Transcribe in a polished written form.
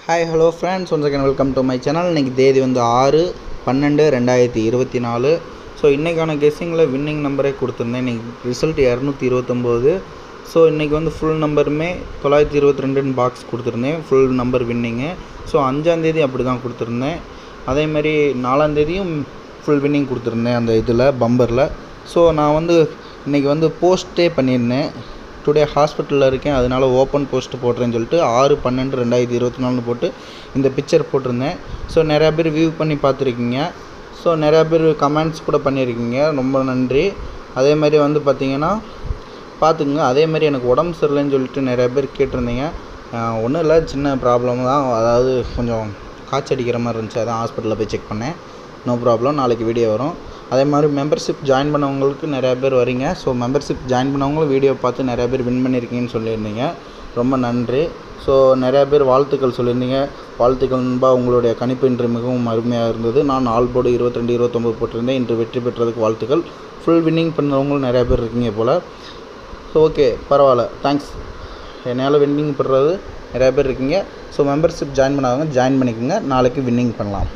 Hi hello friends, once again welcome to my channel. இன்றைக்கி தேதி வந்து 6/12/2024. ஸோ இன்றைக்கான கெஸ்ஸிங்கில் வின்னிங் நம்பரே கொடுத்துருந்தேன். இன்றைக்கி ரிசல்ட் 229. ஸோ இன்றைக்கி வந்து ஃபுல் நம்பருமே 922 பாக்ஸ் கொடுத்துருந்தேன், ஃபுல் நம்பர் வின்னிங்கு. ஸோ 5ஆந்தேதி அப்படி தான் கொடுத்துருந்தேன். அதேமாதிரி 4ஆந்தேதியும் ஃபுல் வின்னிங் கொடுத்துருந்தேன் அந்த இதில் பம்பரில். ஸோ நான் வந்து இன்றைக்கி வந்து போஸ்ட்டே பண்ணியிருந்தேன். டுடே ஹாஸ்பிட்டலில் இருக்கேன், அதனால் ஓப்பன் போஸ்ட்டு போடுறேன்னு சொல்லிட்டு 6/12/2024 போட்டு இந்த பிக்சர் போட்டிருந்தேன். ஸோ நிறையா பேர் வியூ பண்ணி பார்த்துருக்கீங்க. ஸோ நிறையா பேர் கமெண்ட்ஸ் கூட பண்ணியிருக்கீங்க, ரொம்ப நன்றி. அதே மாதிரி வந்து பார்த்திங்கன்னா பார்த்துக்குங்க. அதே மாதிரி எனக்கு உடம்பு சரியில்லைன்னு சொல்லிட்டு நிறையா பேர் கேட்டிருந்தீங்க. ஒன்றும் இல்லை, சின்ன ப்ராப்ளம் தான். அதாவது கொஞ்சம் காய்ச்சடிக்கிற மாதிரி இருந்துச்சு, அதான் ஹாஸ்பிட்டலில் போய் செக் பண்ணேன். நோ ப்ராப்ளம், நாளைக்கு வீடியோ வரும். அதே மாதிரி மெம்பர்ஷிப் ஜாயின் பண்ணவங்களுக்கு நிறையா பேர் வரீங்க. ஸோ மெம்பர்ஷிப் ஜாயின் பண்ணவங்களும் வீடியோ பார்த்து நிறையா பேர் வின் பண்ணியிருக்கீங்கன்னு சொல்லியிருந்தீங்க, ரொம்ப நன்றி. ஸோ நிறையா பேர் வாழ்த்துக்கள் சொல்லியிருந்தீங்க. வாழ்த்துக்கள் நண்பா, உங்களுடைய கணிப்பு இன்று மிகவும் அருமையாக இருந்தது. நான் ஆல் போர்டு 22, 29 போட்டிருந்தேன். இன்று வெற்றி பெற்றதுக்கு வாழ்த்துக்கள். ஃபுல் வின்னிங் பண்ணவங்களும் நிறையா பேர் இருக்கீங்க போல். ஸோ ஓகே, பரவாயில்ல, தேங்க்ஸ். என்னால் வின்னிங் பண்ணுறது நிறையா பேர் இருக்கீங்க. ஸோ மெம்பர்ஷிப் ஜாயின் பண்ணாதவங்க ஜாயின் பண்ணிக்கோங்க, நாளைக்கு வின்னிங் பண்ணலாம்.